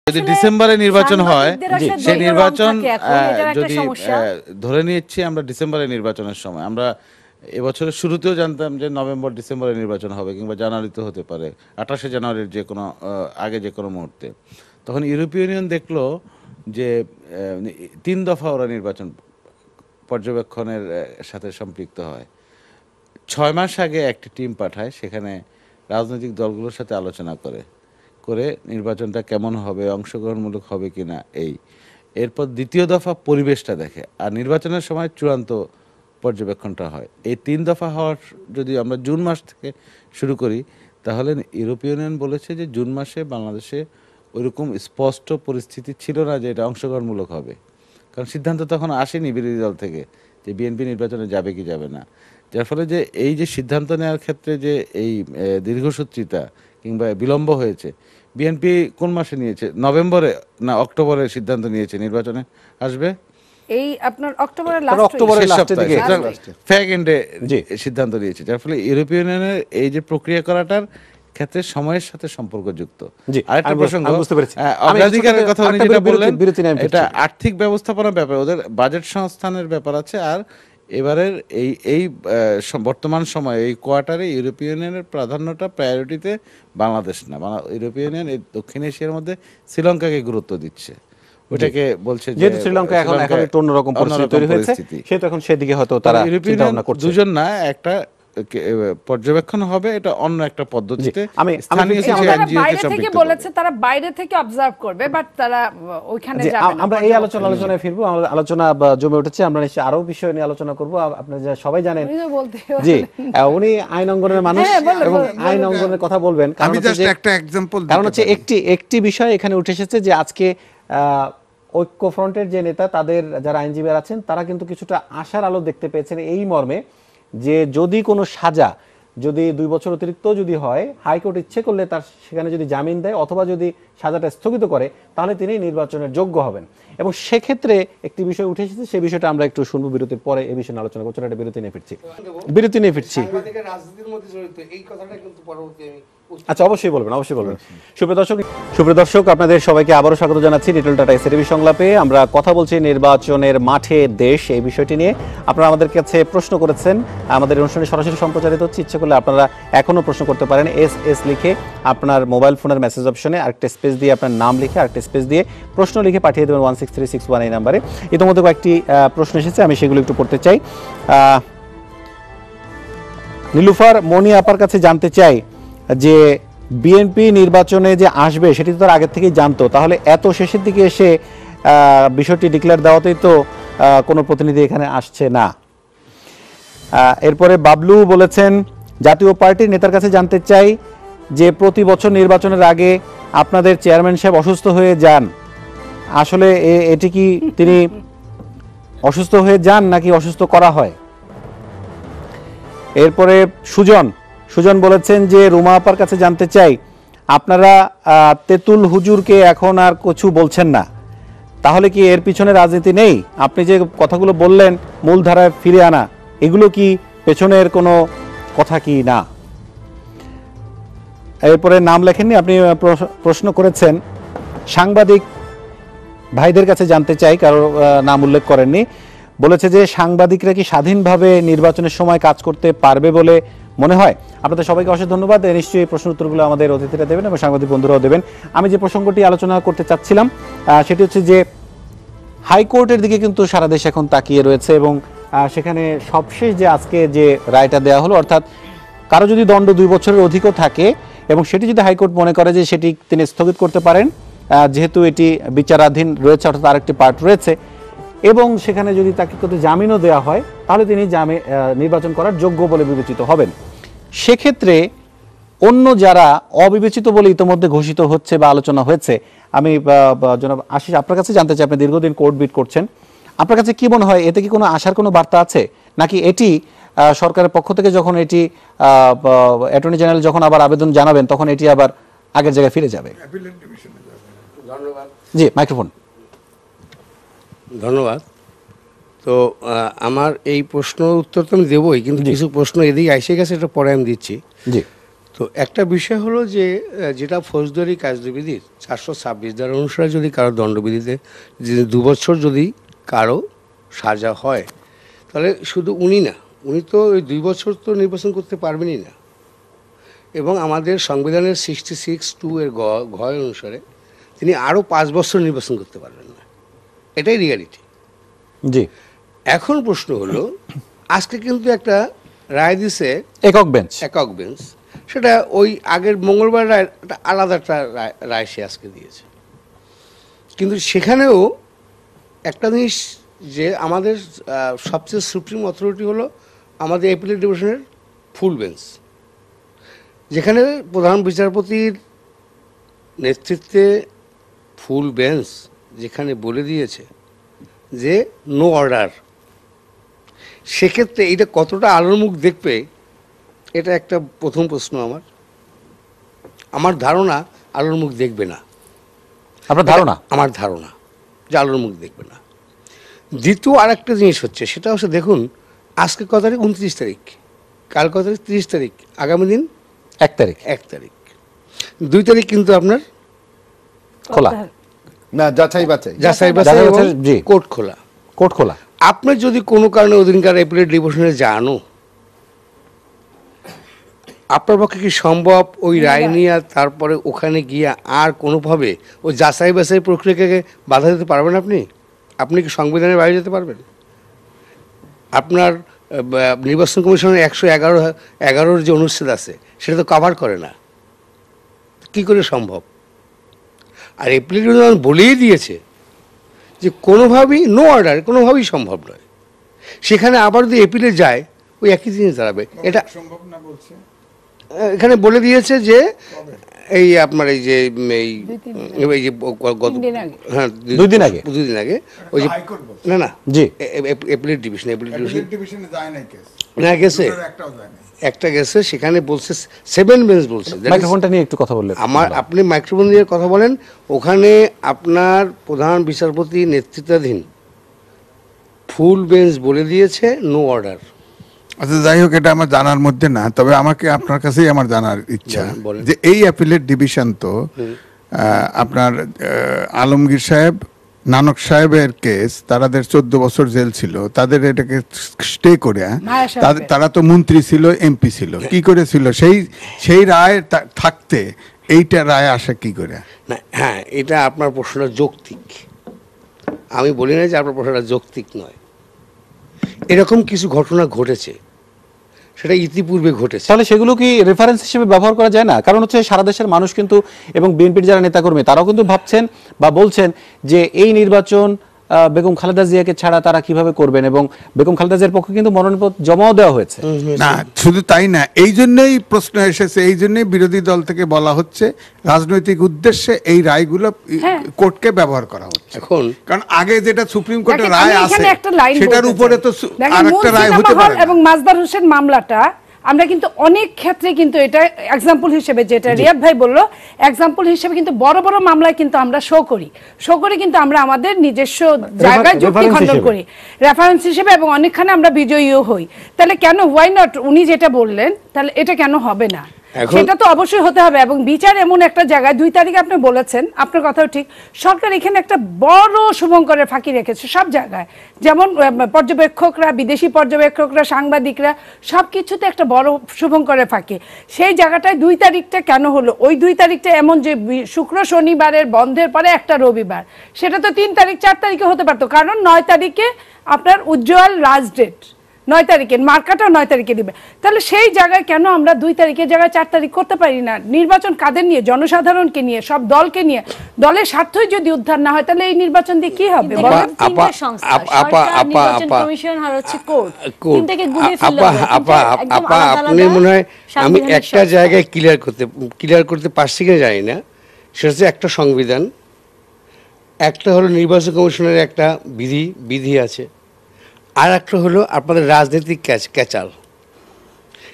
যদি ডিসেম্বরে নির্বাচন হয়, সেই নির্বাচন যদি ধরে নিচ্ছি আমরা ডিসেম্বরে নির্বাচনের সময়, আমরা এবছরের শুরুতেও জানতাম যে নভেম্বর ডিসেম্বরে নির্বাচন হবে কিংবা জানুয়ারিতে হতে পারে, 28শে জানুয়ারির যে কোনো আগে যে কোনো মুহূর্তে। তখন ইউরোপীয় ইউনিয়ন দেখলো যে 3 দফা ওরা নির্বাচন পর্যবেক্ষণের সাথে সম্পৃক্ত হয়। 6 মাস আগে একটি টিম পাঠায়, সেখানে রাজনৈতিক দলগুলোর সাথে আলোচনা করে নির্বাচনটা কেমন হবে, অংশগ্রহণমূলক হবে কিনা এরপর দ্বিতীয় দফা পরিবেশটা দেখে, আর নির্বাচনের সময় চূড়ান্ত পর্যবেক্ষণটা হয়। এই 3 দফা হওয়ার যদি আমরা জুন মাস থেকে শুরু করি, তাহলে ইউরোপীয় ইউনিয়ন বলেছে যে জুন মাসে বাংলাদেশে ওইরকম স্পষ্ট পরিস্থিতি ছিল না যে এটা অংশগ্রহণমূলক হবে, কারণ সিদ্ধান্ত তখন আসেনি বিরোধী দল থেকে যে বিএনপি নির্বাচনে যাবে কি যাবে না। যার ফলে যে এই যে সিদ্ধান্ত নেওয়ার ক্ষেত্রে যে এই দীর্ঘসূত্রিতা কিংবা বিলম্ব হয়েছে, বিএনপি কোন মাসে নিয়েছে? নভেম্বরে না অক্টোবরে সিদ্ধান্ত নিয়েছে নির্বাচনে আসবে, এই আপনার অক্টোবরের লাস্টের দিকে ফ্যাগ এন্ডে সিদ্ধান্ত নিয়েছে। যার ফলে ইউরোপীয় ইউনিয়নের এই যে প্রক্রিয়া করাটার ক্ষেত্রে সময়ের সাথে সম্পর্কযুক্ত। আরেকটা প্রসঙ্গ, অগ্রাধিকারের কথা উনি যেটা বললেন, এটা আর্থিক ব্যবস্থাপনার ব্যাপার, ওদের বাজেট সংস্থানের ব্যাপার আছে। আর এবারের এই বর্তমান সময়ে এই কোয়ার্টারে ইউরোপীয় ইউনিয়নের প্রাধান্যটা প্রায়োরিটিতে বাংলাদেশ না, ইউরোপীয় ইউনিয়ন এই দক্ষিণ এশিয়ার মধ্যে শ্রীলঙ্কাকে গুরুত্ব দিচ্ছে। ওটাকে বলছে যে শ্রীলঙ্কা এখন একটু অন্যরকম পরিস্থিতি তৈরি হয়েছে, সেটা এখন সেদিকে হয়তো তারা চিন্তা ভাবনা করছে। দুজন না, একটা পর্যবেক্ষণ হবে, এটা অন্য একটা পদ্ধতিতে। বাইরে থেকে বলেছে তারা বাইরে থেকে অবজার্ভ করবে, বাট তারা ওইখানে যাবে না। আমরা এই আলোচনায় ফিরবো, আমাদের আলোচনা জমে উঠেছে, আমরা নিশ্চয়ই আরো বিষয় নিয়ে আলোচনা করব। আপনারা সবাই জানেন জি উনি আইন অঙ্গনের মানুষ এবং আইন অঙ্গনের কথা বলবেন। আমি জাস্ট একটা एग्जांपल দিই, কারণ হচ্ছে একটি বিষয় এখানে উঠে এসেছে যে আজকে ঐক্যফ্রন্টের যে নেতা, তাদের যারা আইনজীবী আছেন, তারা কিন্তু কিছুটা আশার আলো দেখতে পেয়েছেন এই মর্মে যে যদি কোনো সাজা যদি 2 বছর অতিরিক্ত যদি হয়, হাইকোর্ট ইচ্ছে করলে তার সেখানে যদি জামিন দেয় অথবা যদি সাজাটা স্থগিত করে, তাহলে তিনি নির্বাচনের যোগ্য হবেন। এবং সেক্ষেত্রে একটি বিষয় উঠে এসেছে, সেই বিষয়টা আমরা একটু শুনবো বিরতির পরে। এই বিষয়ে আলোচনা করছি, একটা বিরতি নিয়ে ফিরছি। আচ্ছা, অবশ্যই বলবেন। সুপ্রিয় দর্শক, আপনাদের সবাইকে আবারও স্বাগত জানাচ্ছি লিটল টাটা এসটিভি সংলাপে। আমরা কথা বলছি নির্বাচনের মাঠে দেশ, এই বিষয়টি নিয়ে। আপনারা আমাদের কাছে প্রশ্ন করেছেন, আমাদের অনুষ্ঠানে সরাসরি সম্প্রচারিত হচ্ছে। ইচ্ছে করলে আপনারা এখনো প্রশ্ন করতে পারেন, এস লিখে আপনার মোবাইল ফোনের মেসেজ অপশনে আরেকটা স্পেস দিয়ে আপনার নাম লিখে আরেকটা স্পেস দিয়ে প্রশ্ন লিখে পাঠিয়ে দেবেন 16361 এই নাম্বারে। ইতিমধ্যে কয়েকটি প্রশ্ন এসেছে, আমি সেগুলো একটু পড়তে চাই। নীলুফার মনি আপার কাছে জানতে চাই যে বিএনপি নির্বাচনে যে আসবে সেটি তো তার আগের থেকেই জানতো, তাহলে এত শেষের দিকে এসে বিষয়টি ডিক্লেয়ার দেওয়াতেই তো কোনো প্রতিনিধি এখানে আসছে না। এরপরে বাবলু বলেছেন, জাতীয় পার্টির নেতার কাছে জানতে চাই যে প্রতি বছর নির্বাচনের আগে আপনাদের চেয়ারম্যান সাহেব অসুস্থ হয়ে যান, আসলে এটি কি তিনি অসুস্থ হয়ে যান নাকি অসুস্থ করা হয়? এরপরে সুজন বলেছেন যে রুমা আপার কাছে জানতে চাই, আপনারা তেতুল হুজুরকে এখন আর কিছু বলছেন না, তাহলে কি এর পিছনে রাজনীতি নেই? আপনি যে কথাগুলো বললেন মূলধারায় ফিরে আনা, এগুলো কি পেছনের কোনো কথা কি না? এরপরে নাম লেখেননি, আপনি প্রশ্ন করেছেন সাংবাদিক ভাইদের কাছে জানতে চাই, কারো নাম উল্লেখ করেননি। বলেছে যে সাংবাদিকরা কি স্বাধীনভাবে নির্বাচনের সময় কাজ করতে পারবে বলে মনে হয়? আপনাদের সবাইকে অশেষ ধন্যবাদ। নিশ্চয়ই এই প্রশ্ন উত্তরগুলো আমাদের অতিথিরা দেবেন এবং সাংবাদিক বন্ধুরাও দেবেন। আমি যে প্রসঙ্গটি আলোচনা করতে চাচ্ছিলাম সেটি হচ্ছে যে হাইকোর্টের দিকে কিন্তু সারা দেশ এখন তাকিয়ে রয়েছে এবং সেখানে সবশেষ যে আজকে যে রায়টা দেওয়া হলো, অর্থাৎ কারো যদি দণ্ড 2 বছরের অধিকও থাকে এবং সেটি যদি হাইকোর্ট মনে করে যে সেটি তিনি স্থগিত করতে পারেন, যেহেতু এটি বিচারাধীন রয়েছে, অর্থাৎ আরেকটি পার্ট রয়েছে, এবং সেখানে যদি তাকে কত জামিনও দেওয়া হয়, তাহলে তিনি নির্বাচন করার যোগ্য বলে বিবেচিত হবেন। সেক্ষেত্রে অন্য যারা অবিবেচিত বলে ইতিমধ্যে ঘোষিত হচ্ছে বা আলোচনা হয়েছে, আমি জনাব আশিস আপনার কাছে জানতে চাই, আপনি দীর্ঘদিন কোর্ট বিট করছেন, আপনার কাছে কি মনে হয় এতে কি কোনো আশার কোনো বার্তা আছে, নাকি এটি সরকারের পক্ষ থেকে যখন এটি অ্যাটর্নি জেনারেল যখন আবার আবেদন জানাবেন তখন এটি আবার আগের জায়গায় ফিরে যাবে? ধন্যবাদ। জি, মাইক্রোফোন। ধন্যবাদ। তো আমার এই প্রশ্ন উত্তর তো আমি দেবই, কিন্তু কিছু প্রশ্ন এদিকে এসে গেছে, এটা পরে আমি দিচ্ছি। জি। তো একটা বিষয় হলো যে যেটা ফৌজদারি কার্যবিধির 426 ধারা অনুসারে যদি কারো দণ্ডবিধিতে যে 2 বছর যদি কারো সাজা হয়, তাহলে শুধু উনি না, উনি তো ওই 2 বছর তো নির্বাচন করতে পারবেনই না। এবং আমাদের সংবিধানের 66(2) এর ঘ অনুসারে তিনি আরও 5 বছর নির্বাচন করতে পারবেন না। এটাই রিয়ালিটি। জি, এখন প্রশ্ন হলো, আজকে কিন্তু একটা রায় দিছে একক বেঞ্চ, সেটা ওই আগের মঙ্গলবার রায় একটা আলাদা একটা রায় সে আজকে দিয়েছে। কিন্তু সেখানেও একটা জিনিস, যে আমাদের সবচেয়ে সুপ্রিম অথরিটি হলো আমাদের অ্যাপিলেট ডিভিশনের ফুল বেঞ্চ, যেখানে প্রধান বিচারপতির নেতৃত্বে ফুল বেঞ্চ যেখানে বলে দিয়েছে যে নো অর্ডার, সেক্ষেত্রে এটা কতটা আলোর মুখ দেখবে, এটা একটা প্রথম প্রশ্ন। আমার ধারণা আলোর মুখ দেখবে না। আপনার ধারণা? আমার ধারণা যে আলোর মুখ দেখবে না। দ্বিতীয় আর একটা জিনিস হচ্ছে, সেটা হচ্ছে দেখুন, আজকে কত তারিখ? 29 তারিখ। কাল কত তারিখ? 30 তারিখ। আগামী দিন 1 তারিখ। 2 তারিখ কিন্তু আপনার খোলা না, যাচাই বাছাই এবং কোর্ট খোলা। আপনি যদি কোনো কারণে অধীনকার অ্যাপিলেট ডিভিশনে জানো, আপনার পক্ষে কি সম্ভব ওই রায় নিয়ে তারপরে ওখানে গিয়ে আর কোনোভাবে ওই যাচাই বাছাই প্রক্রিয়াকে বাধা দিতে পারবেন? আপনি কি সংবিধানের বাইরে যেতে পারবেন? আপনার নির্বাচন কমিশনের 111 যে অনুচ্ছেদ আছে সেটা তো কভার করে না। কি করে সম্ভব? আর অ্যাপিলেট ডিভিশন বলেই দিয়েছে যে কোনোভাবেই নো অর্ডার, কোনোভাবেই সম্ভব নয়। সেখানে আবার যদি অ্যাপিলে যায়, ওই একই জিনিস দাঁড়াবে। এটা সম্ভব না বলছে, এখানে বলে দিয়েছে যে এই আপনার এই যে হ্যাঁ 2 দিন আগে ওই যে না জি অ্যাপিলেট ডিভিশনে যায় না কেস, না গেছে, একটা গেছে, সেখানে বলছে 7 বেঞ্চ বলছে। মাইক্রোফোনটা নিয়ে একটু কথা বললেন। আপনি মাইক্রোফোন দিয়ে কথা বলেন। ওখানে আপনার প্রধান বিচারপতি নেতৃত্বাধীন ফুল বেঞ্চ বলে দিয়েছে নো অর্ডার। আচ্ছা, যাই হোক, এটা আমার জানার মধ্যে না, তবে আমাকে আপনার কাছেই আমার জানার ইচ্ছা যে এই অ্যাপিলেট ডিভিশন তো আপনার আলমগীর সাহেব, নানক সাহেবের কেস, তাদের 14 বছর জেল ছিল, তাদের এটাকে স্টে করে, তারা তো মন্ত্রী ছিল, এমপি ছিল, কি করে ছিল? সেই রায় থাকতে এইটা রায় আসে কি করে? না, হ্যাঁ, এটা আপনার প্রশ্নটা যৌক্তিক। আমি বলি না যে আপনার প্রশ্নটা যৌক্তিক নয়। এরকম কিছু ঘটনা ঘটেছে, সেটা ইতিপূর্বে ঘটেছে। তাহলে সেগুলো কি রেফারেন্স হিসেবে ব্যবহার করা যায় না? কারণ হচ্ছে সারা দেশের মানুষ কিন্তু, এবং বিএনপির যারা নেতাকর্মী, তারাও কিন্তু ভাবছেন বা বলছেন যে এই নির্বাচন বেগম খালেদা জিয়াকে ছাড়া তারা কিভাবে করবেন, এবং বেগম খালেদা জিয়ার পক্ষে কিন্তু মনোনয়নপত্র জমাও দেওয়া হয়েছে। না, শুধু তাই না, এই জন্যই প্রশ্ন এসেছে, এই জন্যই বিরোধী দল থেকে বলা হচ্ছে রাজনৈতিক উদ্দেশ্যে এই রায়গুলো কোর্টকে ব্যবহার করা হচ্ছে। এখন কারণ আগে যেটা সুপ্রিম কোর্টের রায় আছে সেটার উপরে তো আরেকটা রায় হতে পারে। এবং মাজদার হোসেন মামলাটা আমরা কিন্তু অনেক ক্ষেত্রে কিন্তু এটা এক্সাম্পল হিসেবে, যেটা রিয়াদ ভাই বললো, এক্সাম্পল হিসেবে কিন্তু বড় বড় মামলায় কিন্তু আমরা শো করি কিন্তু আমরা আমাদের নিজস্ব জায়গায় যুক্তি খণ্ডন করি রেফারেন্স হিসেবে, এবং অনেকখানে আমরা বিজয়ীও হই। তাহলে কেন, ওয়াই নট? উনি যেটা বললেন, তাহলে এটা কেন হবে না? সেটা তো অবশ্যই হতে হবে। এবং বিচার এমন একটা জায়গায় 2 তারিখে আপনি বলেছেন, আপনার কথাও ঠিক, সরকার এখানে একটা বড় শুভঙ্করের ফাঁকি রেখেছে সব জায়গায়, যেমন পর্যবেক্ষকরা, বিদেশি পর্যবেক্ষকরা, সাংবাদিকরা, সবকিছুতে একটা বড় শুভঙ্করের ফাঁকি। সেই জায়গাটায় 2 তারিখটা কেন হলো? ওই 2 তারিখটা এমন যে শুক্র শনিবারের বন্ধের পরে একটা রবিবার, সেটা তো 3 তারিখ 4 তারিখে হতে পারতো। কারণ 9 তারিখে আপনার উজ্জ্বল লাস্ট ডেট, 9 তারিখে মার্কাটা 9 তারিখে দিবে। তাহলে সেই জায়গায় কেন আমরা 2 তারিখের জায়গায় 4 তারিখ করতে পারি না? নির্বাচন কাদের নিয়ে? জনসাধারণকে নিয়ে, সব দলকে নিয়ে। দলের স্বার্থই যদি উদ্ধার না হয়, তাহলে এই নির্বাচন দিয়ে কি হবে? আপনি মনে হয়, আমি একটা জায়গায় ক্লিয়ার করতে পারছি কিনা জানি না, সেটা হচ্ছে একটা সংবিধান, একটা হলো নির্বাচন কমিশনের একটা বিধি আছে, আর একটা হলো আপনাদের রাজনৈতিক ক্যাচাল।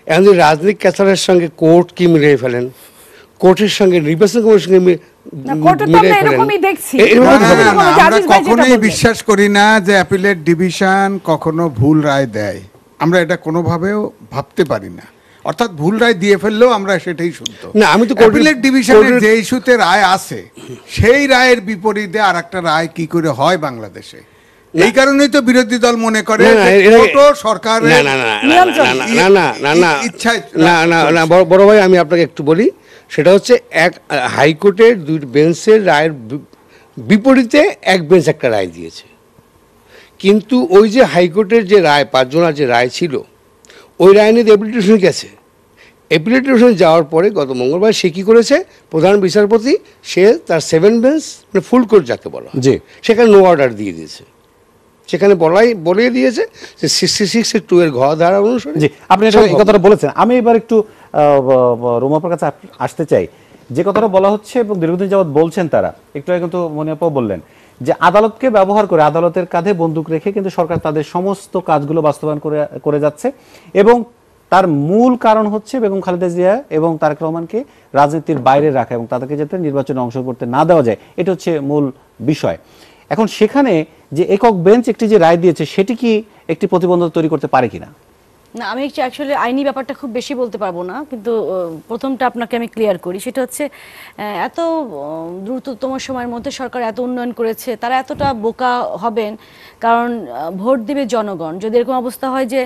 এখন যদি রাজনৈতিক ক্যাচালের সঙ্গে কোর্ট কি মিলিয়ে ফেলেন, কোর্টের সঙ্গে নির্বাচন কমিশনকে আমরা কখনোই বিশ্বাস করি না যে অ্যাপিলেট ডিভিশন কখনো ভুল রায় দেয়। আমরা এটা কোনোভাবেও ভাবতে পারি না। অর্থাৎ ভুল রায় দিয়ে ফেললেও আমরা সেটাই শুনতো না, আমি তো অ্যাপিলেট ডিভিশনের যে ইস্যুতে রায় আছে সেই রায়ের বিপরীতে আর একটা রায় কি করে হয় বাংলাদেশে, এই কারণেই তো বিরোধী দল মনে করে সরকারের ইচ্ছায়। না বড় ভাই, আমি আপনাকে একটু বলি, সেটা হচ্ছে এক হাইকোর্টের 2 বেঞ্চের রায়ের বিপরীতে এক বেঞ্চ একটা রায় দিয়েছে, কিন্তু ওই যে হাইকোর্টের যে রায় 5 জনের যে রায় ছিল, ওই রায় নিয়ে অ্যাপিলেট ডিভিশনে গেছে। অ্যাপিলেট ডিভিশনে যাওয়ার পরে গত মঙ্গলবার সে কী করেছে, প্রধান বিচারপতি সে তার 7 বেঞ্চ মানে ফুল কোর্ট যাকে বলা হয়, সেখানে নো অর্ডার দিয়ে দিয়েছে। সেখানে বলে দিয়েছে যে 66(2) এর ঘ ধারা অনুসারে। জি, আপনি এই কথাটা বলেছেন। আমি এবার একটু রুমাপার কাছে আসতে চাই। যে কথাটা বলা হচ্ছে এবং দীর্ঘদিন যাবৎ বলছেন তারা, একটু আগে কিন্তু মনিয়াপা বললেন যে আদালতকে ব্যবহার করে, আদালতের কাঁধে বন্দুক রেখে কিন্তু সরকার তাদের সমস্ত কাজগুলো বাস্তবায়ন করে যাচ্ছে, এবং তার মূল কারণ হচ্ছে বেগম খালেদা জিয়া এবং তারেক রহমানকে রাজনীতির বাইরে রাখা এবং তাদেরকে যাতে নির্বাচনে অংশ করতে না দেওয়া যায়, এটা হচ্ছে মূল বিষয়। এখন সেখানে যে একক বেঞ্চ একটি যে রায় দিয়েছে, সেটি কি একটি প্রতিবন্ধকতা তৈরি করতে পারে কিনা? না, আমি অ্যাকচুয়ালি আইনি ব্যাপারটা খুব বেশি বলতে পারবো না, কিন্তু প্রথমটা আপনাকে আমি ক্লিয়ার করি। সেটা হচ্ছে এত দ্রুততম সময়ের মধ্যে সরকার এত উন্নয়ন করেছে, তারা এতটা বোকা হবেন কারণ ভোট দেবে জনগণ। যদি এরকম অবস্থা হয় যে,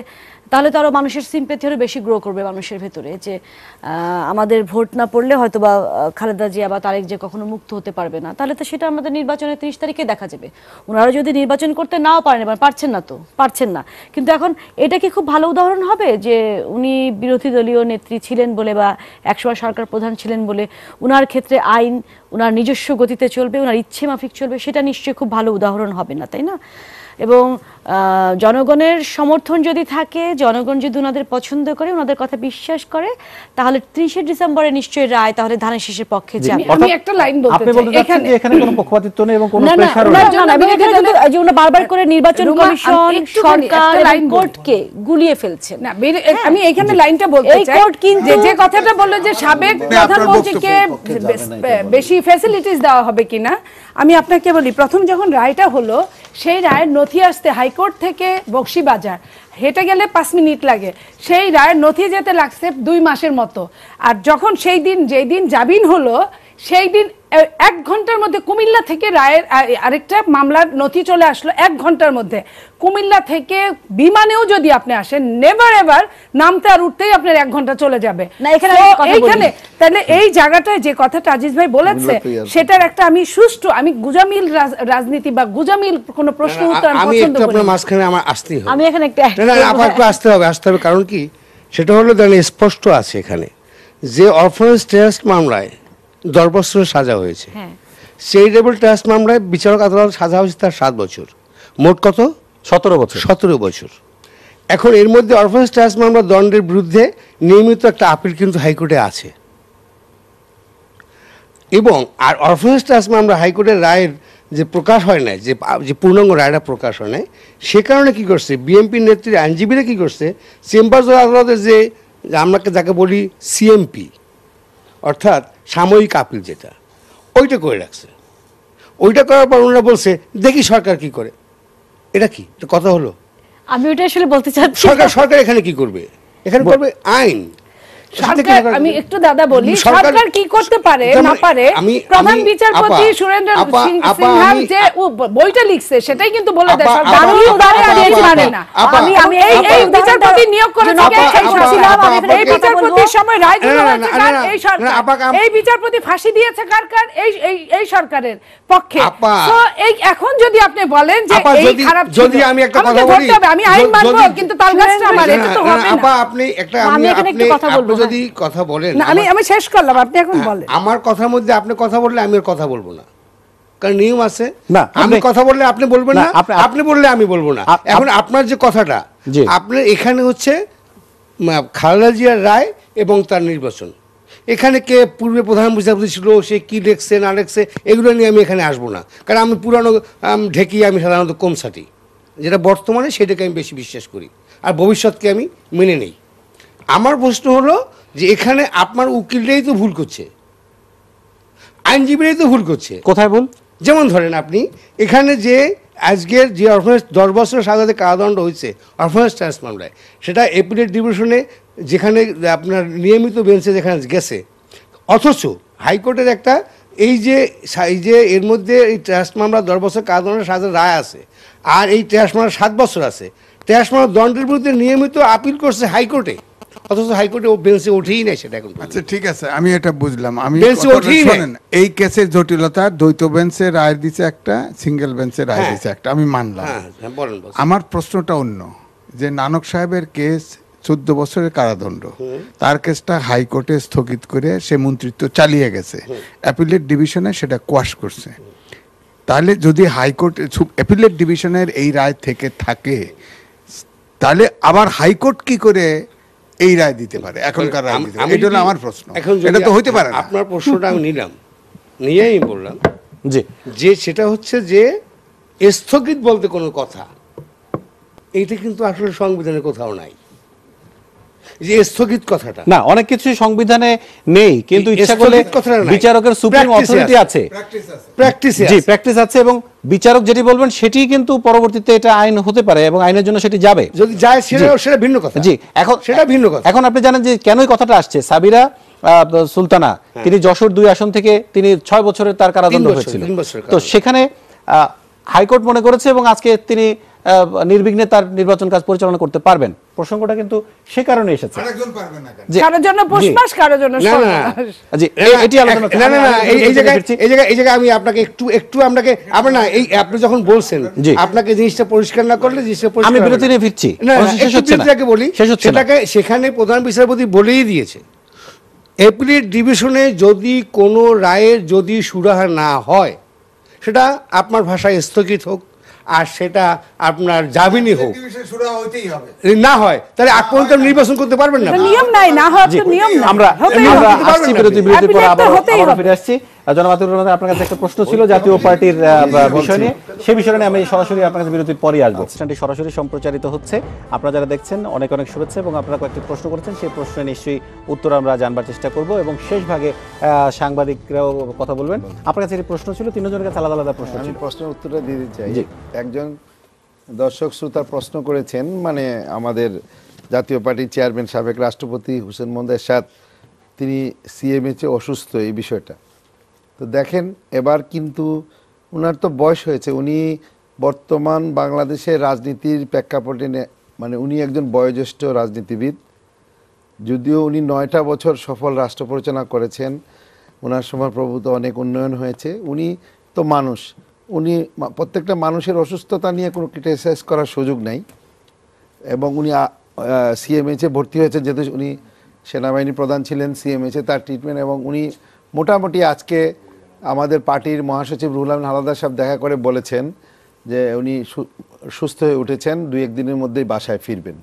তাহলে তো আরও মানুষের সিম্প্যাথি আরও বেশি গ্রো করবে মানুষের ভেতরে, যে আমাদের ভোট না পড়লে হয়তো বা খালেদা জিয়া বা তারেক যে কখনো মুক্ত হতে পারবে না, তাহলে তো সেটা আমাদের নির্বাচনের 30 তারিখে দেখা যাবে। ওনারা যদি নির্বাচন করতে নাও পারেন, এবার পারছেন না, কিন্তু এখন এটা কি খুব ভালো উদাহরণ হবে যে উনি বিরোধী দলীয় নেত্রী ছিলেন বলে বা একসময় সরকার প্রধান ছিলেন বলে উনার ক্ষেত্রে আইন উনার নিজস্ব গতিতে চলবে, উনার ইচ্ছে মাফিক চলবে? সেটা নিশ্চয়ই খুব ভালো উদাহরণ হবে না, তাই না? এবং জনগণের সমর্থন যদি থাকে, জনগণ যদি ওনাদের পছন্দ করে, ওনাদের কথা বিশ্বাস করে, তাহলে 30শে ডিসেম্বরে নিশ্চয়ই রায় তাহলে ধানের শীষের পক্ষে যাবে। আমি একটা লাইন বলতে চাই, এখানে কোনো পক্ষপাতিত্ব নেই এবং কোনো প্রেসারও নেই। যে ওনা বারবার করে নির্বাচন কমিশন, সরকার, কোর্টকে গুলিয়ে ফেলছেন। না, আমি এখানে লাইনটা বলতে চাই, যে কথাটা বললো যে সাবেক প্রধানমন্ত্রীকে বেশি ফ্যাসিলিটিস দেওয়া হবে কিনা, আমি আপনাকে বলি, প্রথম যখন রায়টা হলো, সেই রায়ের নথি আসতে হাইকোর্ট থেকে বক্সিবাজার হেঁটে গেলে 5 মিনিট লাগে, সেই রায়ের নথি যেতে লাগছে 2 মাসের মতো। আর যখন যেই দিন জামিন হলো, সেই দিন 1 ঘন্টার মধ্যে কুমিল্লা থেকে রায়ের আরেকটা মামলার নথি চলে আসলো 1 ঘন্টার মধ্যে। কুমিল্লা থেকে বিমানেও যদি আপনি আসেন, নেভার এভার নামতে আর উঠতেই আপনার 1 ঘন্টা চলে যাবে। না, এখানে তাহলে এই জায়গাটায় যে কথাটা আজিজ ভাই বলেছে, সেটার একটা আমি গুজামিল রাজনীতি বা গুজামিল কোনো প্রশ্ন উত্তর আমি একটু আপনার মাঝখানে আমার আসতেই হবে। আমি এখানে একটু আসতে হবে, কারণ কি, সেটা হলো স্পষ্ট আছে এখানে যে অরফানেজ ট্রাস্ট মামলায় 10 বছরের সাজা হয়েছে, চ্যারিটেবল ট্রাস্ট মামলায় বিচারক আদালত সাজা হয়েছে তার 7 বছর, মোট কত? 17 বছর। এখন এর মধ্যে অরফানেজ ট্রাস্ট মামলা দণ্ডের বিরুদ্ধে নিয়মিত একটা আপিল কিন্তু হাইকোর্টে আছে, এবং আর অরফানেজ ট্রাস্ট মামলা হাইকোর্টের রায়ের যে প্রকাশ হয় না, যে পূর্ণাঙ্গ রায়টা প্রকাশ হয় না, সে কারণে কী করছে বিএনপির নেত্রী আইনজীবীরা কী করছে, চেম্বার্স আদালতের যে আমরা যাকে বলি সিএমপি, অর্থাৎ সাময়িক আপিল, যেটা ওইটা করে রাখছে। ওইটা করার পর ওনারা বলছে দেখি সরকার কি করে। এটা কি কথা হলো? আমি ওটা আসলে বলতে চাচ্ছি, সরকার এখানে কি করবে? এখানে করবে আইন। আমি একটু দাদা বলি, সরকার কি করতে পারে না পারে, প্রধান বিচারপতি সুরেন্দ্র সিনহার যে বইটা লিখছে সেটাই কিন্তু বলে দেয় সরকার মানে না। আমি এই বিচারপতি নিয়োগ করেছি, এই বিচারপতির সময় রায় দিতে হয়েছে কার? এই সরকার। এই বিচারপতি ফাঁসি দিয়েছে কার? এই সরকারের পক্ষে। তো এই এখন যদি আপনি বলেন যে এই খারাপ, যদি আমি একটা কথা বলি, আমি আইন মানবো, কিন্তু তালগাছটা আমার, এটা তো হবে না। আপনি একটা আমি কথা বলবো, যদি কথা বলেন, আমি শেষ করলাম, আপনি এখন বলেন। আমার কথার মধ্যে আপনি কথা বললে আমি আর কথা বলবো না, কারণ নিয়ম আছে। আমি কথা বললে আপনি বলবেন না, আপনি বললে আমি বলবো না। এখন আপনার যে কথাটা, আপনার এখানে হচ্ছে খালেদা জিয়ার রায় এবং তার নির্বাচন, এখানে কে পূর্বে প্রধান বিচারপতি ছিল, সে কি লেখছে না লেখছে, এগুলো নিয়ে আমি এখানে আসবো না, কারণ আমি পুরানো ঢেকি আমি সাধারণত কম ছাটি, যেটা বর্তমানে সেটাকে আমি বেশি বিশ্বাস করি, আর ভবিষ্যৎকে আমি মেনে নেই। আমার প্রশ্ন হলো যে এখানে আপনার উকিলরাই তো ভুল করছে, আইনজীবীরাই তো ভুল করছে। কোথায় ভুল? যেমন ধরেন আপনি এখানে যে আজকের যে অরফানেজ 10 বছরের সাজাতে কারাদণ্ড হয়েছে অরফানেজ ট্রাস্ট মামলায়, সেটা এপিলেট ডিভিশনে যেখানে আপনার নিয়মিত বেঞ্চে যেখানে গেছে, অথচ হাইকোর্টের একটা এই যে এর মধ্যে এই ট্রাস্ট মামলা 10 বছর কারাদণ্ডের সাজার রায় আছে, আর এই ট্রাস্ট মামলা 7 বছর আছে। ট্রাস্ট মামলা দণ্ডের বিরুদ্ধে নিয়মিত আপিল করছে হাইকোর্টে, অথচ হাইকোর্টে ও বেঞ্চে উঠেই নাই সেটা এখন। আচ্ছা ঠিক আছে, আমি এটা বুঝলাম। আমি বেঞ্চে কথাটা উঠেই শোনেন, এই কেসের জটিলতা দ্বৈত বেঞ্চে রায় দিছে একটা, সিঙ্গেল বেঞ্চে রায় দিছে একটা, আমি মানলাম। বলেন বস। আমার প্রশ্নটা অন্য, যে নানক সাহেবের কেস 14 বছরের কারাদণ্ড, তার কেসটা হাইকোর্টে স্থগিত করে সে মন্ত্রিত্ব চালিয়ে গেছে, অ্যাপিলেট ডিভিশনে সেটা কোয়াশ করছে। তাহলে যদি হাইকোর্ট অ্যাপিলেট ডিভিশনের এই রায় থেকে থাকে, তাহলে আবার হাইকোর্ট কি করে এই রায় দিতে পারে, এখনকার রায় দিতে পারে? এটা হলো আমার প্রশ্ন। এটা তো হইতে পারে না। আপনার প্রশ্নটা আমি নিলাম, নিয়েই বললাম জি, যে সেটা হচ্ছে যে স্থগিত বলতে কোনো কথা, এইটা কিন্তু আসলে সংবিধানে কোথাও নাই, যে স্থগিত কথাটা। না, অনেক কিছু সংবিধানে নেই, কিন্তু ইচ্ছা করলে স্থগিত কথাটা নাই। বিচারকের সুপ্রিম Practice অথরিটি আছে। আছে, প্র্যাকটিসে জি প্র্যাকটিস আছে, এবং বিচারক যেটি বলবেন সেটি কিন্তু পরবর্তীতে এটা আইন হতে পারে এবং আইনের জন্য সেটি যাবে। যদি যায় সেটা ভিন্ন কথা। জি, এখন সেটা ভিন্ন কথা। এখন আপনি জানেন যে কেন এই কথাটা আসছে। সাবিরা সুলতানা, তিনি যশোর 2 আসন থেকে তিনি 6 বছরের তার কারাদণ্ড 3 বছর, হয়েছিল। 3 বছরের তো কারাদণ্ড। সেখানে হাইকোর্ট মনে করেছে এবং আজকে তিনি নির্বিঘ্নে তার নির্বাচন কাজ পরিচালনা করতে পারবেন। প্রসঙ্গটা কিন্তু সে কারণে এসেছে আরেকজন পারবে না কেন? যে কারোর জন্য পুষ্পাস, কারোর জন্য না, না, সর্বনাশ। জি, এটি আলোচনা এই জায়গায় আমি আপনাকে একটু আপনার না, এই আপনি যখন বলছেন জি। আপনাকে জিনিসটা পরিষ্কার না করলে জিনিসটা পরিষ্কার আমি হবে বিরতি না। নিয়ে ফিরছি। না, অবশ্য শেষ একটু হচ্ছে না। বিরতিটাকে বলি, শেষ হচ্ছে না। সেখানে প্রধান বিচারপতি বলেই দিয়েছে, অ্যাপিলেট ডিভিশনে যদি কোনো রায়ের যদি সুরাহা না হয়, সেটা আপনার ভাষায় স্থগিত হোক আর সেটা আপনার জামিনই হোক, না হয় তাহলে আগ পর্যন্ত নির্বাচন করতে পারবেন না। এটা নিয়ম নাই, না হওয়ার তো নিয়ম নাই। আমরা হতেই আমরা হবে। আসছি বিরতির পর Appellate তো আবার হতেই হবে। ফিরে আসছি। জনাব আতিকুর রহমান, আপনার কাছে একটা প্রশ্ন ছিল জাতীয় পার্টির বিষয় নিয়ে, সেই বিষয় নিয়ে আমি সরাসরি আপনার কাছে বিরতির পরই আসবো। অনুষ্ঠানটি সরাসরি সম্প্রচারিত হচ্ছে, আপনারা যারা দেখছেন অনেক অনেক শুভেচ্ছা, এবং আপনারা কয়েকটি প্রশ্ন করেছেন, সেই প্রশ্নের নিশ্চয়ই উত্তর আমরা জানবার চেষ্টা করব এবং শেষ ভাগে সাংবাদিকরাও কথা বলবেন। আপনার কাছে এই প্রশ্ন ছিল, তিনজনের কাছে আলাদা আলাদা প্রশ্ন আমি ছিল। প্রশ্নের উত্তরটা দিতে চাই। জি। একজন দর্শক শ্রোতা প্রশ্ন করেছেন, মানে আমাদের জাতীয় পার্টির চেয়ারম্যান সাবেক রাষ্ট্রপতি হোসেন মোহাম্মদ এরশাদ, তিনি সিএমএইচে অসুস্থ, এই বিষয়টা তো দেখেন। এবার কিন্তু ওনার তো বয়স হয়েছে, উনি বর্তমান বাংলাদেশের রাজনীতির প্রেক্ষাপটে মানে উনি একজন বয়োজ্যেষ্ঠ রাজনীতিবিদ, যদিও উনি 9টা বছর সফল রাষ্ট্র পরিচালনা করেছেন, ওনার সময় প্রভূত অনেক উন্নয়ন হয়েছে। উনি তো মানুষ, উনি প্রত্যেকটা মানুষের অসুস্থতা নিয়ে কোনো ক্রিটিসাইজ করার সুযোগ নাই, এবং উনি সিএমএইচে ভর্তি হয়েছে, যেহেতু উনি সেনাবাহিনী প্রধান ছিলেন, সিএমএইচে তার ট্রিটমেন্ট, এবং উনি মোটামুটি আজকে আমাদের পার্টির মহাসচিব রুহুল আমিন হালদার সাহেব দেখা করে বলেছেন যে উনি সুস্থ হয়ে উঠেছেন, 2-1 দিনের মধ্যেই বাসায় ফিরবেন।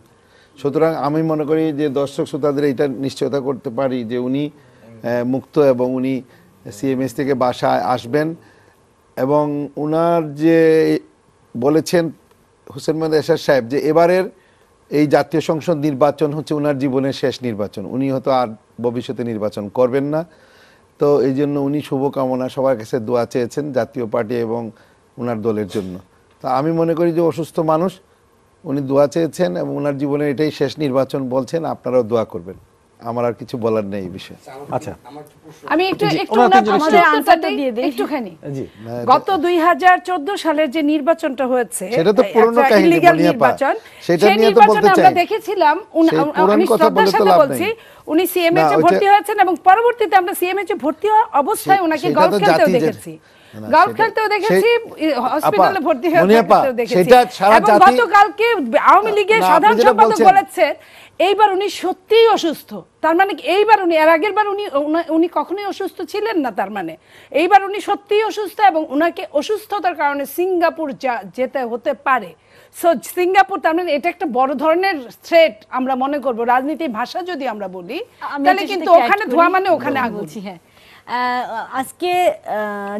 সুতরাং আমি মনে করি যে দর্শক শ্রোতাদের এটা নিশ্চয়তা করতে পারি যে উনি মুক্ত, এবং উনি সিএমএইচ থেকে বাসায় আসবেন। এবং উনার যে বলেছেন হোসেন মোহাম্মদ এরশাদ সাহেব, যে এবারের এই জাতীয় সংসদ নির্বাচন হচ্ছে ওনার জীবনের শেষ নির্বাচন, উনি হয়তো আর ভবিষ্যতে নির্বাচন করবেন না। তো এই জন্য উনি শুভকামনা সবার কাছে দোয়া চেয়েছেন জাতীয় পার্টি এবং ওনার দলের জন্য। তো আমি মনে করি যে অসুস্থ মানুষ, উনি দোয়া চেয়েছেন এবং ওনার জীবনের এটাই শেষ নির্বাচন বলছেন, আপনারাও দোয়া করবেন। আমার আর কিছু বলার নেই এই বিষয়ে। আচ্ছা, আমি একটু আমাদের আনসারটা দিয়ে দিই একটুখানি। জি, গত 2014 সালের যে নির্বাচনটা হয়েছে, সেটা তো পুরনো একটা কাহিনী, illegal মুনিয়াপা। নির্বাচন, সেটা সেই নিয়ে তো বলতে নির্বাচনে চাই। আমরা দেখেছিলাম, সেই পুরান আমি কথা শ্রদ্ধার বলে তো সাথে লাভ বলছি, নেই। উনি সিএমএইচে না, ওইটা- ভর্তি হয়েছেন এবং পরবর্তীতে আমরা সিএমএইচে ভর্তি হওয়া অবস্থায় ওনাকে সেটা গলফ তো খেলতেও জাতি যে- দেখেছি, না, গলফ সেটা- খেলতেও দেখেছি, হসপিটালে আপা, ভর্তি হয়ে মুনিয়াপা, থাকতেও দেখেছি। সেটা সারা এবং জাতি- গতকালকে আওয়ামী লীগের না, আপনি সাধারণ যেটা সম্পাদক বলছেন- বলেছেন এইবার উনি সত্যিই অসুস্থ। তার মানে কি এইবার উনি, এর আগের বার উনি কখনোই অসুস্থ ছিলেন না, তার মানে এইবার উনি সত্যিই অসুস্থ এবং উনাকে অসুস্থতার কারণে সিঙ্গাপুর যেতে হতে পারে। সো সিঙ্গাপুর, তার মানে এটা একটা বড় ধরনের থ্রেট আমরা মনে করব, রাজনীতির ভাষা যদি আমরা বলি, আমি তাহলে এটার কিন্তু সাথে ওখানে add ধোয়া করি। মানে ওখানে আগুন। বলছি, হ্যাঁ। আজকে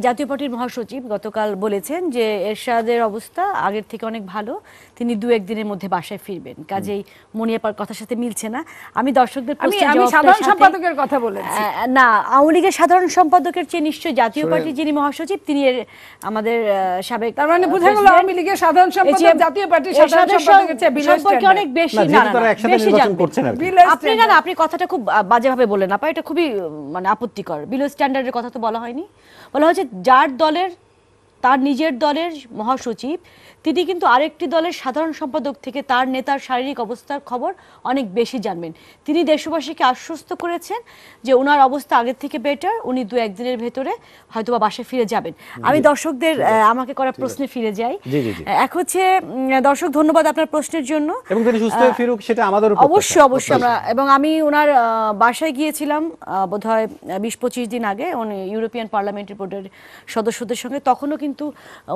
জাতীয় পার্টির মহাসচিব গতকাল বলেছেন যে এরশাদের অবস্থা আগের থেকে অনেক ভালো, তিনি 2-1 দিনের মধ্যে বাসায় ফিরবেন। কাজেই মনিয়াপার কথার সাথে মিলছে না। আমি দর্শকদের আমি সাধারণ সম্পাদকের কথা বলেছি না, আওয়ামী লীগের সাধারণ সম্পাদকের চেয়ে নিশ্চয়ই জাতীয় পার্টির যিনি মহাসচিব তিনি আমাদের সাবেক, তার মানে বোঝা গেল আওয়ামী লীগের সাধারণ সম্পাদক জাতীয় পার্টির সাধারণ সম্পাদকের চেয়ে সম্পর্কে অনেক বেশি বেশি জানবেন আপনি। না, আপনি কথাটা খুব বাজেভাবে বললেন আপা, এটা খুবই মানে আপত্তিকর। বিলো স্ট্যান্ডার্ডের কথা তো বলা হয়নি, বলা হয়েছে যার দলের, তার নিজের দলের মহাসচিব তিনি কিন্তু আরেকটি দলের সাধারণ সম্পাদক থেকে তার নেতার শারীরিক অবস্থার খবর অনেক বেশি জানবেন। তিনি দেশবাসীকে আশ্বস্ত করেছেন যে ওনার অবস্থা আগের থেকে বেটার, উনি 2-1 দিনের ভেতরে হয়তোবা বাসায় ফিরে যাবেন। আমি দর্শকদের আমাকে করা প্রশ্নে ফিরে যাই। এক হচ্ছে দর্শক, ধন্যবাদ আপনার প্রশ্নের জন্য, এবং তিনি সুস্থ হয়ে ফিরুক সেটা আমাদের অবশ্যই অবশ্যই আমরা, এবং আমি ওনার বাসায় গিয়েছিলাম বোধহয় 20-25 দিন আগে, উনি ইউরোপিয়ান পার্লামেন্টের বোর্ডের সদস্যদের সঙ্গে, তখনও কিন্তু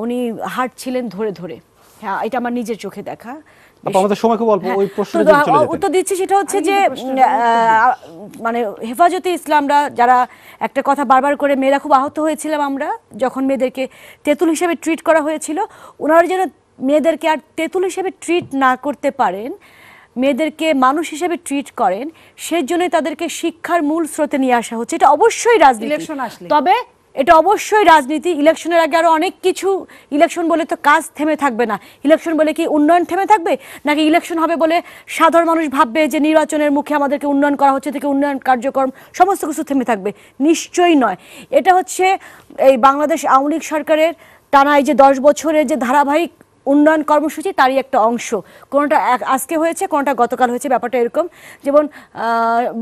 উনি হাঁটছিলেন ধরে ধরে। হ্যাঁ, এটা আমার নিজের চোখে দেখা। আমাদের সময় খুব অল্প, ওই প্রশ্নের জন্য চলে যেতেন। উত্তর দিচ্ছি, সেটা হচ্ছে যে মানে হেফাজতে ইসলামরা যারা একটা কথা বারবার করে, মেয়েরা খুব আহত হয়েছিলাম আমরা যখন মেয়েদেরকে তেঁতুল হিসেবে ট্রিট করা হয়েছিল, ওনারা যেন মেয়েদেরকে আর তেঁতুল হিসেবে ট্রিট না করতে পারেন, মেয়েদেরকে মানুষ হিসেবে ট্রিট করেন, সেজন্যই তাদেরকে শিক্ষার মূল স্রোতে নিয়ে আসা হচ্ছে। এটা অবশ্যই রাজনীতি, তবে এটা অবশ্যই রাজনীতি। ইলেকশনের আগে আরো অনেক কিছু, ইলেকশন বলে তো কাজ থেমে থাকবে না। ইলেকশন বলে কি উন্নয়ন থেমে থাকবে নাকি? ইলেকশন হবে বলে সাধারণ মানুষ ভাববে যে নির্বাচনের মুখে আমাদেরকে উন্নয়ন করা হচ্ছে থেকে উন্নয়ন কার্যক্রম সমস্ত কিছু থেমে থাকবে? নিশ্চয়ই নয়। এটা হচ্ছে এই বাংলাদেশ আওয়ামী লীগ সরকারের টানা এই যে 10 বছরের যে ধারাবাহিক উন্নয়ন কর্মসূচি, তারই একটা অংশ। কোনটা আজকে হয়েছে, কোনটা গতকাল হয়েছে। ব্যাপারটা এরকম, যেমন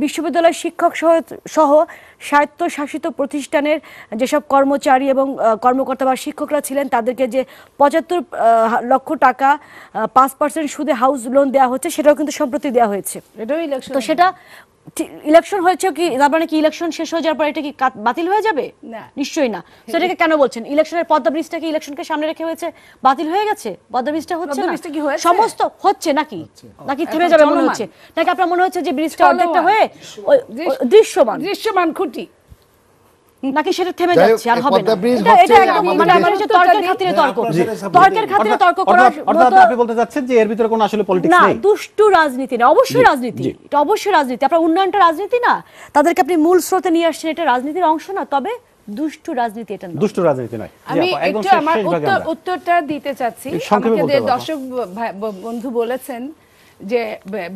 বিশ্ববিদ্যালয় শিক্ষক সহ স্বায়ত্তশাসিত প্রতিষ্ঠানের যেসব কর্মচারী এবং কর্মকর্তা বা শিক্ষকরা ছিলেন, তাদেরকে যে 75 লক্ষ টাকা 5% সুদে হাউস লোন দেওয়া হচ্ছে, সেটাও কিন্তু সম্প্রতি দেওয়া হয়েছে। এটাও ইলেকশন। তো সেটা ইলেকশন হয়েছে কি, তার মানে কি ইলেকশন শেষ হয়ে যাওয়ার পর এটা কি বাতিল হয়ে যাবে? না, নিশ্চয়ই না। সেটাকে কেন বলছেন? ইলেকশনের পদ্মা ব্রিজটা কি ইলেকশনকে সামনে রেখে হয়েছে বাতিল হয়ে গেছে? পদ্মা ব্রিজটা হচ্ছে না, সমস্ত হচ্ছে নাকি থেমে যাবে মনে হচ্ছে? নাকি আপনার মনে হচ্ছে যে ব্রিজটা অর্ধেকটা হয়ে দৃশ্যমান খুঁটি নাকি সেটা থেমে যাচ্ছে আর হবে না? এটা একদম মানে আমার হচ্ছে তর্কের খাতিরে তর্ক, তর্কের খাতিরে তর্ক করার মতো। আপনি বলতে চাচ্ছেন যে এর ভিতরে কোনো আসলে পলিটিক্স নেই? না, দুষ্টু রাজনীতি না, অবশ্যই রাজনীতি, এটা অবশ্যই রাজনীতি। আপনার উন্নয়নটা রাজনীতি না, তাদেরকে আপনি মূল স্রোতে নিয়ে আসছেন, এটা রাজনীতির অংশ না। তবে দুষ্টু রাজনীতি এটা না, দুষ্টু রাজনীতি নয়। আমি একটু আমার উত্তরটা দিতে চাচ্ছি। আমাদের দর্শক বন্ধু বলেছেন যে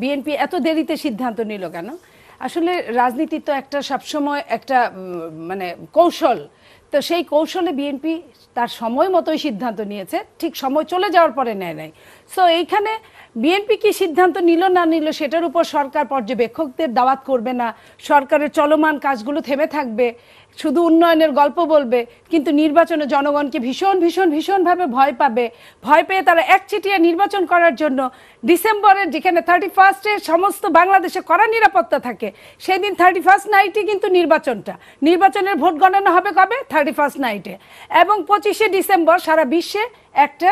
বিএনপি এত দেরিতে সিদ্ধান্ত নিল কেন? আসলে রাজনীতি তো একটা সবসময় একটা মানে কৌশল, তো সেই কৌশলে বিএনপি তার সময় মতোই সিদ্ধান্ত নিয়েছে, ঠিক সময় চলে যাওয়ার পরে নেয় নাই। সো এইখানে বিএনপি কি সিদ্ধান্ত নিল না নিল সেটার উপর সরকার পর্যবেক্ষকদের দাওয়াত করবে না, সরকারের চলমান কাজগুলো থেমে থাকবে, শুধু উন্নয়নের গল্প বলবে, কিন্তু নির্বাচনে জনগণকে ভীষণ ভীষণ ভীষণভাবে ভয় পাবে। ভয় পেয়ে তারা একচেটিয়া নির্বাচন করার জন্য ডিসেম্বরের, যেখানে 31-এ সমস্ত বাংলাদেশে কড়া নিরাপত্তা থাকে, সেই দিন 31 নাইটে কিন্তু নির্বাচনের ভোট গণনা হবে কবে? 31 নাইটে। এবং 25শে ডিসেম্বর সারা বিশ্বে একটা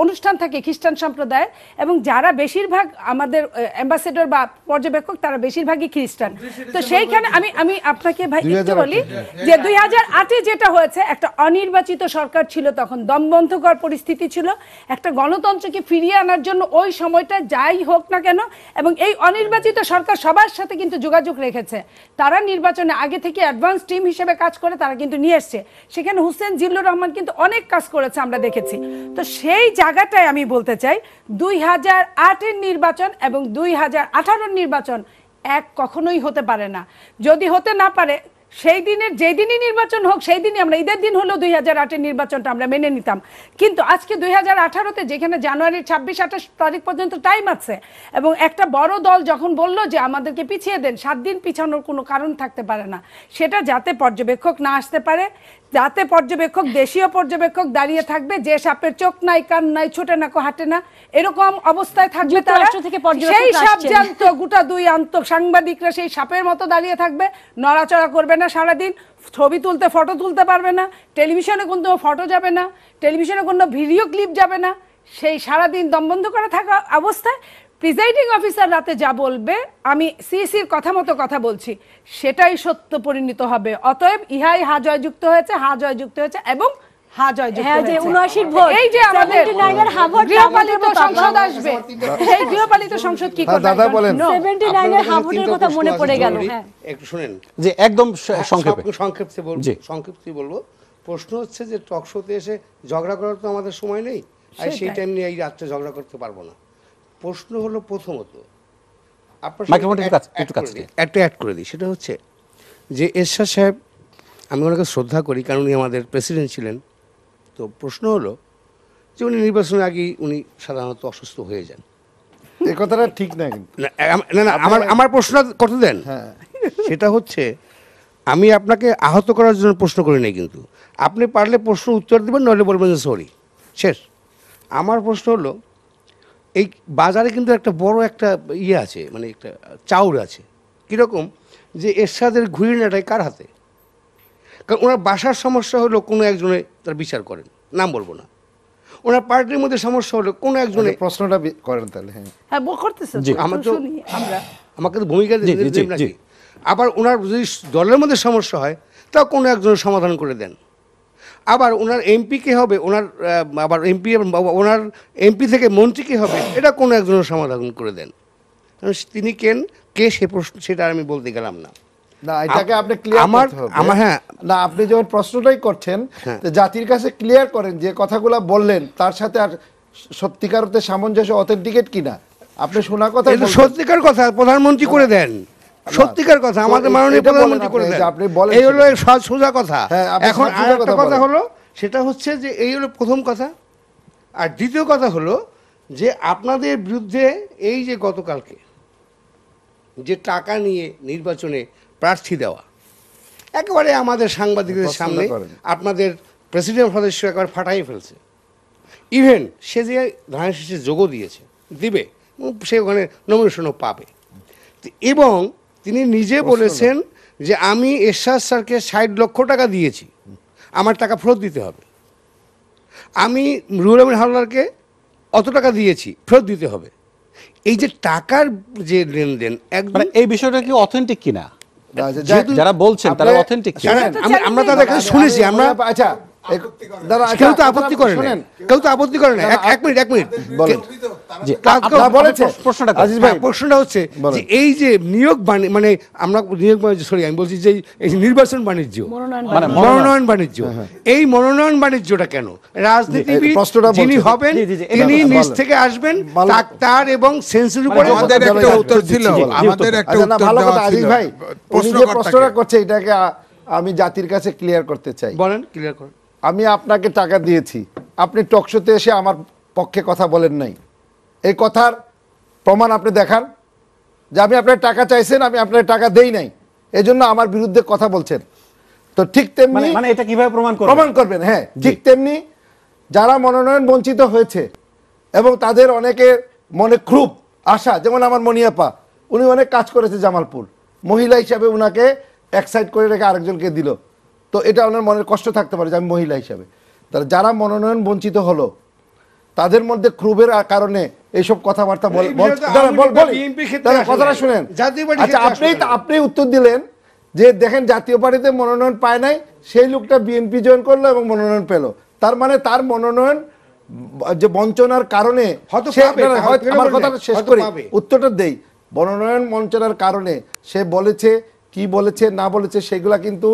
অনুষ্ঠান থাকে খ্রিস্টান সম্প্রদায়, এবং যারা বেশিরভাগ আমাদের অ্যাম্বাসেডর বা পর্যবেক্ষক তারা বেশিরভাগই খ্রিস্টান। তো সেইখানে আমি আপনাকে ভাই একটু বলি যে 2008-এ যেটা হয়েছে, একটা অনির্বাচিত সরকার ছিল, তখন দমবন্ধকর পরিস্থিতি ছিল। একটা গণতন্ত্রকে ফিরিয়ে আনার জন্য ওই সময়টা যাই হোক না কেন, এবং এই অনির্বাচিত সরকার সবার সাথে কিন্তু যোগাযোগ রেখেছে, তারা নির্বাচনে আগে থেকে অ্যাডভান্স টিম হিসেবে কাজ করে তারা কিন্তু নিয়ে এসছে। সেখানে হোসেন জিল্লুর রহমান কিন্তু অনেক কাজ করেছে, আমরা দেখেছি। তো সেই জায়গাটায় আমি বলতে চাই 2008-এর নির্বাচন এবং 2018-এর নির্বাচন এক কখনোই হতে পারে না। যদি হতে না পারে, সেই দিনের যেই দিনই নির্বাচন হোক, সেই দিনই আমরা ঈদের দিন হলেও 2008-এর নির্বাচনটা আমরা মেনে নিতাম। কিন্তু আজকে 2018-তে যেখানে জানুয়ারির 26-28 তারিখ পর্যন্ত টাইম আছে, এবং একটা বড় দল যখন বলল যে আমাদেরকে পিছিয়ে দেন, 7 দিন পিছানোর কোনো কারণ থাকতে পারে না। সেটা যাতে পর্যবেক্ষক না আসতে পারে, যাতে পর্যবেক্ষক, দেশীয় পর্যবেক্ষক দাঁড়িয়ে থাকবে, যে সাপের চোখ নাই, কান নাই, ছোটে না, হাঁটে না, এরকম অবস্থায় থাকবে তারা। সেই সাপ জানত, গোটা 2 আন্ত সাংবাদিকরা সেই সাপের মতো দাঁড়িয়ে থাকবে, নড়াচড়া করবে না সারাদিন, ছবি তুলতে, ফটো তুলতে পারবে না, টেলিভিশনে কোনো ফটো যাবে না, টেলিভিশনে কোনো ভিডিও ক্লিপ যাবে না, সেই সারাদিন দমবন্ধ করে থাকা অবস্থায় প্রিজাইডিং অফিসার রাতে যা বলবে, আমি সিসির কথা মতো কথা বলছি, সেটাই সত্য পরিণত হবে। অতএব ইহাই হা জয়যুক্ত হয়েছে, হা জয়যুক্ত হয়েছে এবং হা জয়যুক্ত হ্যাঁ, যে হয়েছে। 79 ভোট, এই যে আমাদের 79 এর হা ভোট গৃহপালিত সংসদ আসবে, সেই গৃহপালিত সংসদ কি করবে? দাদা বলেন। 79 এর হা ভোটের কথা মনে পড়ে গেল। হ্যাঁ, একটু শুনেন, যে একদম সংক্ষেপে সংক্ষেপে বলবো, জি। সংক্ষেপে বলবো। প্রশ্ন হচ্ছে যে টক শোতে এসে ঝগড়া করার তো আমাদের সময় নেই, আর সেই টাইম নিয়ে এই রাত্রে ঝগড়া করতে পারবো না। প্রশ্ন হলো প্রথমত আপনার মাইক্রোফোনটা একটু কাছে দিন। একটা অ্যাড করে দিই, সেটা হচ্ছে যে এরশাদ সাহেব, আমি ওনাকে শ্রদ্ধা করি কারণ উনি আমাদের প্রেসিডেন্ট ছিলেন। তো প্রশ্ন হলো যে উনি নির্বাচনের আগেই উনি সাধারণত অসুস্থ হয়ে যান। এই কথাটা ঠিক না কিন্তু। না না, আমার প্রশ্ন করতে দেন। সেটা হচ্ছে, আমি আপনাকে আহত করার জন্য প্রশ্ন করি নাই, কিন্তু আপনি পারলে প্রশ্ন উত্তর দেবেন, নইলে বলবেন যে সরি, শেষ। আমার প্রশ্ন হলো, এই বাজারে কিন্তু একটা বড় একটা ইয়ে আছে, মানে একটা চাউর আছে। কীরকম? যে এরশাদের ঘুরিনাটাই কার হাতে? কারণ ওনার বাসার সমস্যা হলো কোনো একজনে তার বিচার করেন, নাম বলবো না। ওনার পার্টির মধ্যে সমস্যা হলো কোনো একজনে। প্রশ্নটা করেন তাহলে। হ্যাঁ, হ্যাঁ, করতেছে আমার তো শুনি আমরা। আমাকে তো ভূমিকা জি, জি, দিন নাকি? জি। আবার ওনার যদি দলের মধ্যে সমস্যা হয়, তাও কোনো একজনের সমাধান করে দেন। আবার ওনার এমপি কে হবে, ওনার আবার এমপি, ওনার এমপি থেকে মন্ত্রী কে হবে, এটা কোনো একজনের সমাধান করে দেন। কারণ তিনি কে সে প্রশ্ন, সেটা আমি বলতে গেলাম না। না, এটাকে আপনি ক্লিয়ার করতে হবে। হ্যাঁ, না, আপনি যখন প্রশ্নটাই করছেন, তো জাতির কাছে ক্লিয়ার করেন যে কথাগুলো বললেন তার সাথে আর সত্যিকার অর্থে সামঞ্জস্য, অথেন্টিকেট কিনা। আপনি শোনা কথা এটা সত্যিকার কথা প্রধানমন্ত্রী করে দেন, সত্যিকার কথা আমাদের মাননীয় প্রধানমন্ত্রী করে দেন। এই হলো সোজা কথা। এখন আরেকটা কথা হলো, সেটা হচ্ছে যে এই হলো প্রথম কথা। আর দ্বিতীয় কথা হলো যে আপনাদের বিরুদ্ধে এই যে গতকালকে যে টাকা নিয়ে নির্বাচনে প্রার্থী দেওয়া, একেবারে আমাদের সাংবাদিকদের সামনে আপনাদের প্রেসিডেন্ট সদস্য একেবারে ফাটাই ফেলছে। ইভেন সে যে ধানের শীষে যোগও দিবে, সে ওখানে নমিনেশনও পাবে। এবং তিনি নিজে বলেছেন যে আমি এরশাদ স্যারকে 60 লক্ষ টাকা দিয়েছি, আমার টাকা ফেরত দিতে হবে। আমি রুহুল আমিন হাওলাদারকে অত টাকা দিয়েছি, ফেরত দিতে হবে। এই যে টাকার যে লেনদেন, একদম এই বিষয়টা কি অথেন্টিক কিনা? যেহেতু যারা বলছেন তারা অথেন্টিক কিনা? আমরা তাদের কাছে শুনেছি। আমরা আচ্ছা, কেউ তো আপত্তি করে না, কেউ তো আপত্তি করে না। এক মিনিট বলেন। জি, আপনারা বলেছেন প্রশ্নটা আজিজ ভাই, প্রশ্নটা হচ্ছে যে এই যে নিয়োগ মানে আমরা নিয়োগ সরি আমি বলছি যে এই নির্বাচন বাণিজ্য, মনোনয়ন বাণিজ্য, এই মনোনয়ন বাণিজ্যটা কেন? রাজনীতিবিদ যিনি হবেন তিনি নিজ থেকে আসবেন, তার এবং সেন্সের উপরে। আমাদের একটা উত্তর ছিল, আমাদের একটা উত্তর ভালো কথা। দেওয়া আজিজ ছিল। ভাই, উনি যে প্রশ্নটা করছে এটাকে আমি জাতির কাছে ক্লিয়ার করতে চাই। বলেন, ক্লিয়ার করুন। আমি আপনাকে টাকা দিয়েছি, আপনি টকশোতে এসে আমার পক্ষে কথা বলেন নাই। এই কথার প্রমাণ আপনি দেখান যে আমি আপনার টাকা চাইছেন, আমি আপনার টাকা দেই নাই, এজন্য আমার বিরুদ্ধে কথা বলছেন। তো ঠিক তেমনি মানে এটা কিভাবে প্রমাণ করবেন? হ্যাঁ, ঠিক তেমনি যারা মনোনয়ন বঞ্চিত হয়েছে এবং তাদের অনেকের মনে ক্ষোভ আশা, যেমন আমার মনিয়াপা, উনি অনেক কাজ করেছে জামালপুর, মহিলা হিসাবে উনাকে এক্সাইট করে রেখে আরেকজনকে দিল। তো এটা ওনার মনের কষ্ট থাকতে পারে যে আমি মহিলা হিসাবে। তাহলে যারা মনোনয়ন বঞ্চিত হলো তাদের মধ্যে ক্ষোভের কারণে এইসব কথাবার্তা কথাটা শুনেন। আচ্ছা, আপনি উত্তর দিলেন যে দেখেন জাতীয় পার্টিতে মনোনয়ন পায় নাই, সেই লোকটা বিএনপি জয়েন করলো এবং মনোনয়ন পেল। তার মানে তার মনোনয়ন যে বঞ্চনার কারণে, আমার কথাটা শেষ করি, উত্তরটা দেই। মনোনয়ন বঞ্চনার কারণে সে বলেছে, কি বলেছে না বলেছে সেগুলা কিন্তু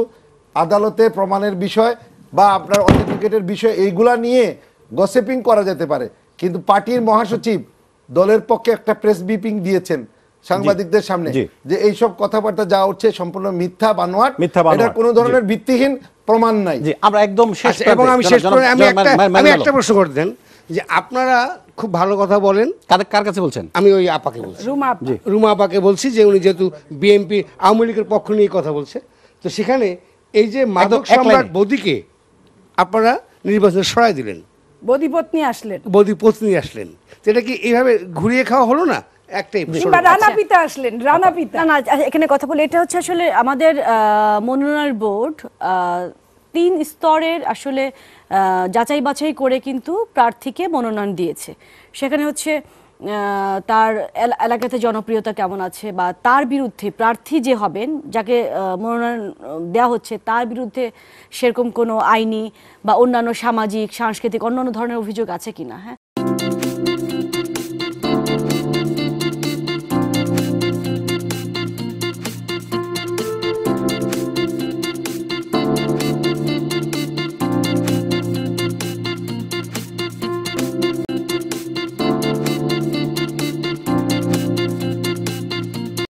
আদালতে প্রমাণের বিষয় বা আপনার অথেন্টিকেটের বিষয়, এইগুলা নিয়ে গসিপিং করা যেতে পারে। কিন্তু পার্টির মহাসচিব দলের পক্ষে একটা প্রেস ব্রিফিং দিয়েছেন সাংবাদিকদের সামনে যে এইসব কথাবার্তা যা উঠছে সম্পূর্ণ মিথ্যা বানোয়াট, এটা কোনো ধরনের ভিত্তিহীন প্রমাণ নাই। আমরা একদম শেষ। এবং আমি শেষ করে আমি একটা প্রশ্ন করতেন যে আপনারা খুব ভালো কথা বলেন, কার কাছে বলছেন? আমি ওই আপাকে বলছি, রুমা আপাকে বলছি, যে উনি যেহেতু বিএনপি আওয়ামী লীগের পক্ষ নিয়ে কথা বলছে। তো সেখানে এই যে মাদক সম্রাট বদিকে আপনারা নির্বাচনে সরাই দিলেন, বদি পত্নী আসলেন, এটা কি এইভাবে ঘুরিয়ে খাওয়া হলো না? একটাই এখানে কথা বলে, এটা হচ্ছে আসলে আমাদের মনোনয়ন বোর্ড 3 স্তরের আসলে যাচাই বাছাই করে কিন্তু প্রার্থীকে মনোনয়ন দিয়েছে। সেখানে হচ্ছে তার এলাকাতে জনপ্রিয়তা কেমন আছে, বা তার বিরুদ্ধে প্রার্থী যে হবেন, যাকে মনোনয়ন দেওয়া হচ্ছে, তার বিরুদ্ধে সেরকম কোনো আইনি বা অন্যান্য সামাজিক, সাংস্কৃতিক অন্যান্য ধরনের অভিযোগ আছে কিনা। হ্যাঁ,